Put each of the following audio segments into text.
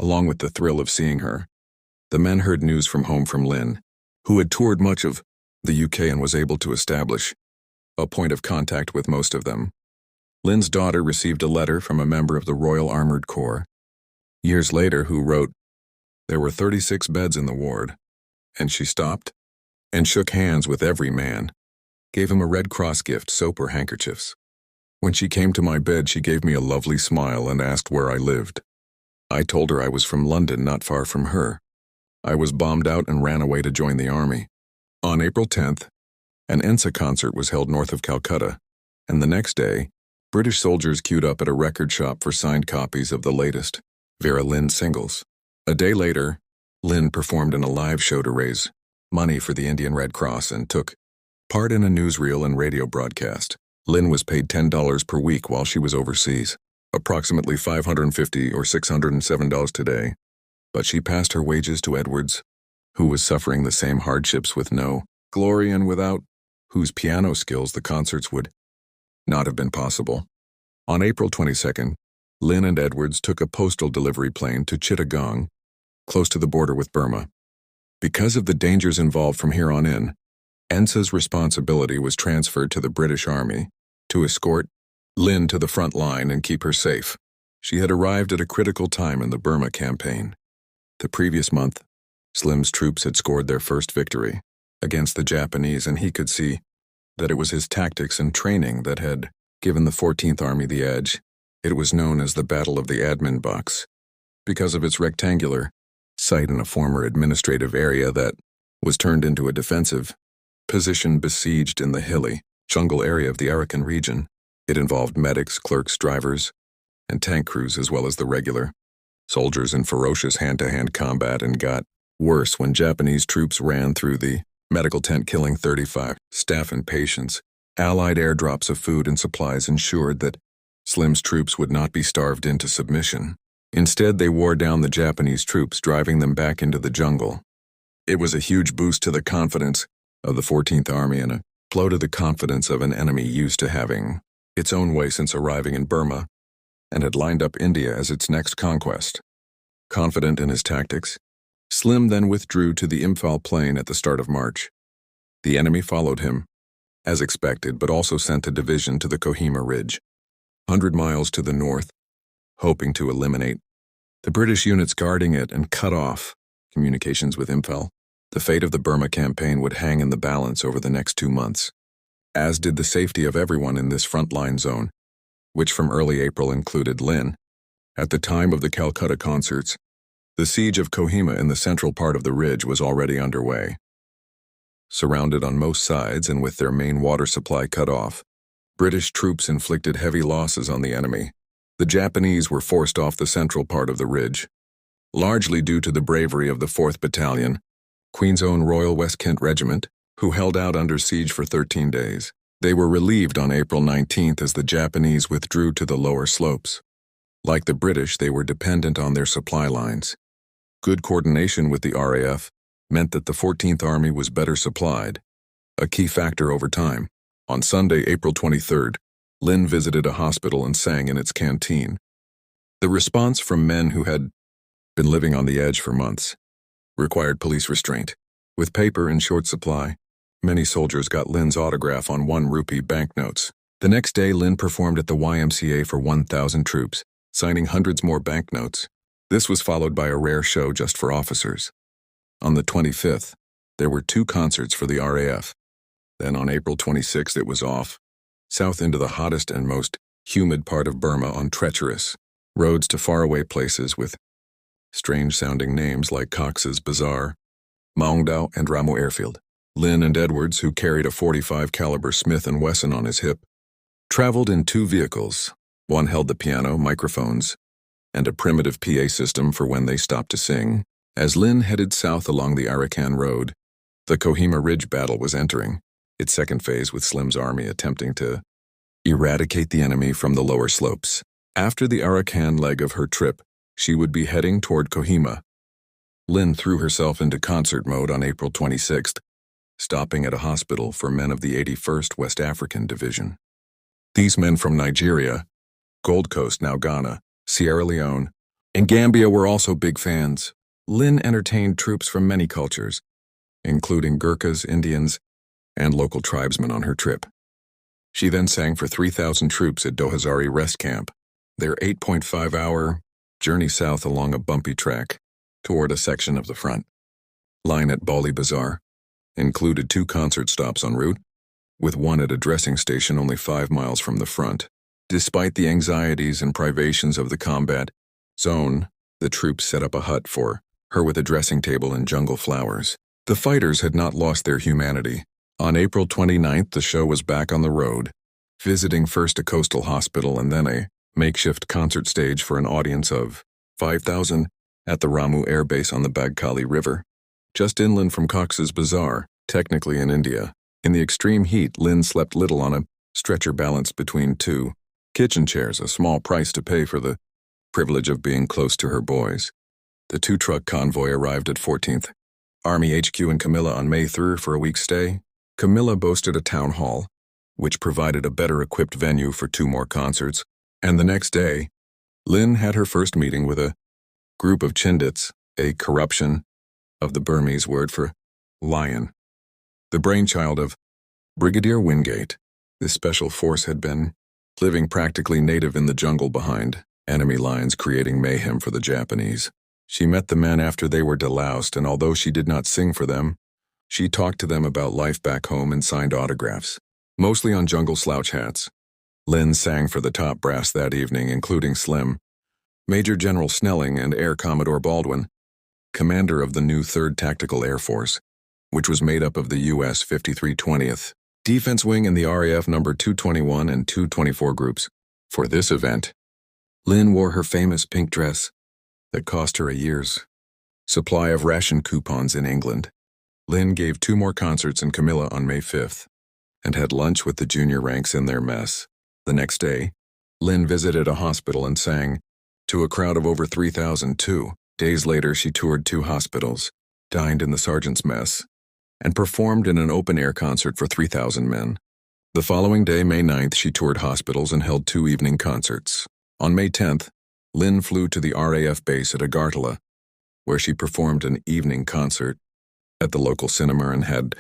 along with the thrill of seeing her. The men heard news from home from Lynn, who had toured much of the UK and was able to establish a point of contact with most of them. Lynn's daughter received a letter from a member of the Royal Armoured Corps years later who wrote, "There were 36 beds in the ward," and she stopped and shook hands with every man, gave him a Red Cross gift, soap or handkerchiefs. When she came to my bed, she gave me a lovely smile and asked where I lived. I told her I was from London, not far from her. I was bombed out and ran away to join the army. On April 10th, an ENSA concert was held north of Calcutta, and the next day, British soldiers queued up at a record shop for signed copies of the latest Vera Lynn singles. A day later, Lynn performed in a live show to raise money for the Indian Red Cross and took part in a newsreel and radio broadcast. Lynn was paid $10 per week while she was overseas, approximately $550 or $607 today, but she passed her wages to Edwards, who was suffering the same hardships with no glory and without whose piano skills the concerts would not have been possible. On April 22nd, Lynn and Edwards took a postal delivery plane to Chittagong, close to the border with Burma. Because of the dangers involved from here on in, ENSA's responsibility was transferred to the British Army to escort Lynn to the front line and keep her safe. She had arrived at a critical time in the Burma campaign. The previous month, Slim's troops had scored their first victory against the Japanese, and he could see that it was his tactics and training that had given the 14th Army the edge. It was known as the Battle of the Admin Box because of its rectangular site in a former administrative area that was turned into a defensive position besieged in the hilly jungle area of the Arakan region. It involved medics, clerks, drivers, and tank crews as well as the regular soldiers in ferocious hand-to-hand combat, and got worse when Japanese troops ran through the medical tent, killing 35 staff and patients. Allied airdrops of food and supplies ensured that Slim's troops would not be starved into submission. Instead, they wore down the Japanese troops, driving them back into the jungle. It was a huge boost to the confidence of the 14th Army and a blow to the confidence of an enemy used to having its own way since arriving in Burma and had lined up India as its next conquest. Confident in his tactics, Slim then withdrew to the Imphal plain at the start of March. The enemy followed him, as expected, but also sent a division to the Kohima Ridge, 100 miles to the north, hoping to eliminate the British units guarding it and cut off communications with Imphal. The fate of the Burma campaign would hang in the balance over the next 2 months, as did the safety of everyone in this frontline zone, which from early April included Lynn. At the time of the Calcutta concerts, the siege of Kohima in the central part of the ridge was already underway. Surrounded on most sides and with their main water supply cut off, British troops inflicted heavy losses on the enemy. The Japanese were forced off the central part of the ridge, largely due to the bravery of the 4th Battalion, Queen's Own Royal West Kent Regiment, who held out under siege for 13 days. They were relieved on April 19th as the Japanese withdrew to the lower slopes. Like the British, they were dependent on their supply lines. Good coordination with the RAF meant that the 14th Army was better supplied, a key factor over time. On Sunday, April 23rd, Lynn visited a hospital and sang in its canteen. The response from men who had been living on the edge for months required police restraint. With paper in short supply, many soldiers got Lynn's autograph on 1 rupee banknotes. The next day, Lynn performed at the YMCA for 1,000 troops, signing hundreds more banknotes. This was followed by a rare show just for officers. On the 25th, there were 2 concerts for the RAF. Then on April 26th, it was off, south into the hottest and most humid part of Burma on treacherous roads to faraway places with strange-sounding names like Cox's Bazaar, Maungdao, and Ramu Airfield. Lynn and Edwards, who carried a .45 caliber Smith & Wesson on his hip, traveled in 2 vehicles. One held the piano, microphones, and a primitive PA system for when they stopped to sing. As Lynn headed south along the Arakan Road, the Kohima Ridge battle was entering its second phase, with Slim's army attempting to eradicate the enemy from the lower slopes. After the Arakan leg of her trip, she would be heading toward Kohima. Lynn threw herself into concert mode on April 26th, stopping at a hospital for men of the 81st West African Division. These men from Nigeria, Gold Coast, now Ghana, Sierra Leone, In Gambia were also big fans. Lynn entertained troops from many cultures, including Gurkhas, Indians, and local tribesmen on her trip. She then sang for 3,000 troops at Dohazari Rest Camp, their 8.5-hour journey south along a bumpy track toward a section of the front line at Bali Bazaar. Included 2 concert stops en route, with one at a dressing station only 5 miles from the front. Despite the anxieties and privations of the combat zone, the troops set up a hut for her with a dressing table and jungle flowers. The fighters had not lost their humanity. On April 29th, the show was back on the road, visiting first a coastal hospital and then a makeshift concert stage for an audience of 5,000 at the Ramu Air Base on the Bagkali River, just inland from Cox's Bazar, technically in India. In the extreme heat, Lynn slept little on a stretcher balanced between 2 kitchen chairs, a small price to pay for the privilege of being close to her boys. The 2-truck convoy arrived at 14th Army HQ in Camilla on May 3rd for a week's stay. Camilla boasted a town hall, which provided a better-equipped venue for 2 more concerts, and the next day, Lynn had her first meeting with a group of Chindits, a corruption of the Burmese word for lion, the brainchild of Brigadier Wingate. This special force had been living practically native in the jungle behind enemy lines, creating mayhem for the Japanese. She met the men after they were deloused, and although she did not sing for them, she talked to them about life back home and signed autographs, mostly on jungle slouch hats. Lynn sang for the top brass that evening, including Slim, Major General Snelling, and Air Commodore Baldwin, commander of the new 3rd Tactical Air Force, which was made up of the U.S. 5320th Defense Wing and the RAF No. 221 and 224 groups. For this event, Lynn wore her famous pink dress that cost her a year's supply of ration coupons in England. Lynn gave 2 more concerts in Camilla on May 5th and had lunch with the junior ranks in their mess. The next day, Lynn visited a hospital and sang to a crowd of over 3,000. 2 days later, she toured 2 hospitals, dined in the sergeant's mess, and performed in an open-air concert for 3,000 men. The following day, May 9th, she toured hospitals and held 2 evening concerts. On May 10th, Lynn flew to the RAF base at Agartala, where she performed an evening concert at the local cinema and had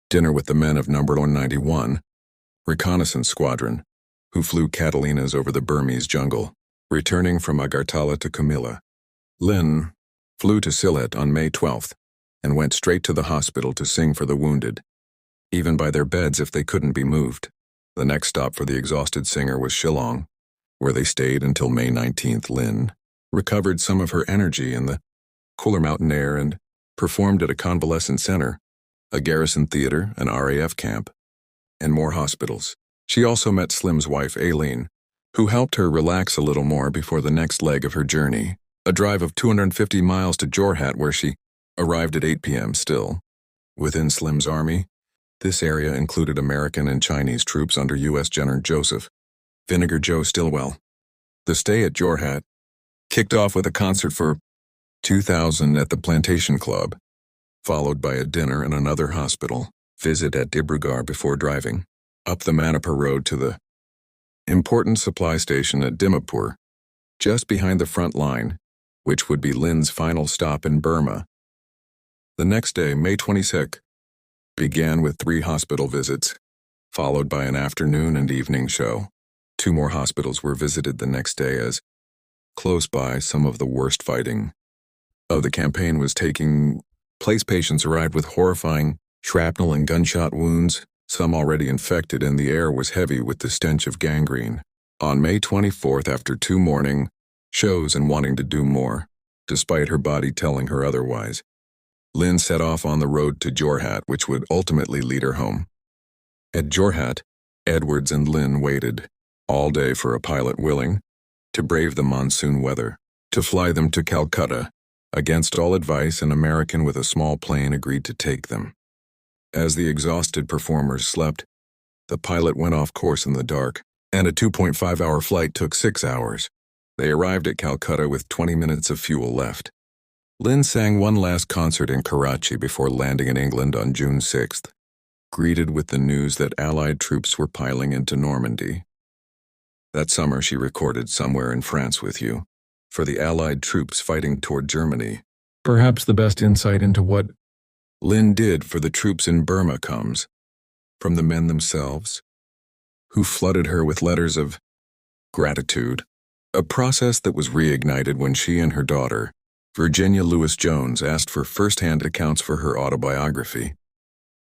dinner with the men of No. 191 Reconnaissance Squadron, who flew Catalinas over the Burmese jungle. Returning from Agartala to Camilla, Lynn flew to Sylhet on May 12th and went straight to the hospital to sing for the wounded, even by their beds if they couldn't be moved. The next stop for the exhausted singer was Shillong, where they stayed until May 19th. Lynn recovered some of her energy in the cooler mountain air and performed at a convalescent center, a garrison theater, an RAF camp, and more hospitals. She also met Slim's wife, Aileen, who helped her relax a little more before the next leg of her journey, a drive of 250 miles to Jorhat, where she arrived at 8 p.m. Still within Slim's army, this area included American and Chinese troops under U.S. General Joseph Vinegar Joe Stilwell. The stay at Jorhat kicked off with a concert for 2,000 at the Plantation Club, followed by a dinner and another hospital visit at Dibrugarh before driving up the Manipur Road to the important supply station at Dimapur, just behind the front line, which would be Lynn's final stop in Burma. The next day, May 22nd, began with 3 hospital visits, followed by an afternoon and evening show. 2 more hospitals were visited the next day as, close by, some of the worst fighting of the campaign was taking place. Patients arrived with horrifying shrapnel and gunshot wounds, some already infected, and the air was heavy with the stench of gangrene. On May 24th, after 2 morning shows and wanting to do more, despite her body telling her otherwise, Lynn set off on the road to Jorhat, which would ultimately lead her home. At Jorhat, Edwards and Lynn waited all day for a pilot willing to brave the monsoon weather, to fly them to Calcutta. Against all advice, an American with a small plane agreed to take them. As the exhausted performers slept, the pilot went off course in the dark, and a 2.5-hour flight took 6 hours. They arrived at Calcutta with 20 minutes of fuel left. Lynn sang one last concert in Karachi before landing in England on June 6th, greeted with the news that Allied troops were piling into Normandy. That summer she recorded Somewhere in France with You, for the Allied troops fighting toward Germany. Perhaps the best insight into what Lynn did for the troops in Burma comes from the men themselves, who flooded her with letters of gratitude, a process that was reignited when she and her daughter, Virginia Lewis Jones, asked for first-hand accounts for her autobiography.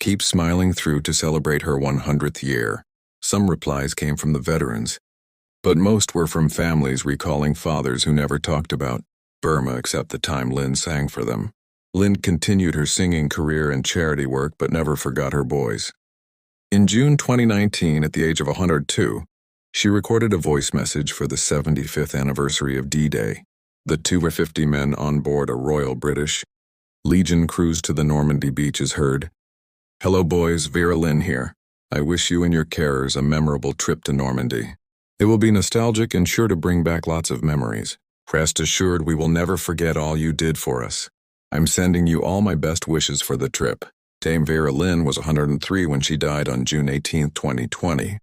Keep smiling through to celebrate her 100th year. Some replies came from the veterans, but most were from families recalling fathers who never talked about Burma except the time Lynn sang for them. Lynn continued her singing career and charity work but never forgot her boys. In June 2019, at the age of 102, she recorded a voice message for the 75th anniversary of D-Day. The 250 men on board a Royal British Legion cruise to the Normandy beaches heard, "Hello boys, Vera Lynn here. I wish you and your carers a memorable trip to Normandy. It will be nostalgic and sure to bring back lots of memories. Rest assured we will never forget all you did for us. I'm sending you all my best wishes for the trip." Dame Vera Lynn was 103 when she died on June 18, 2020.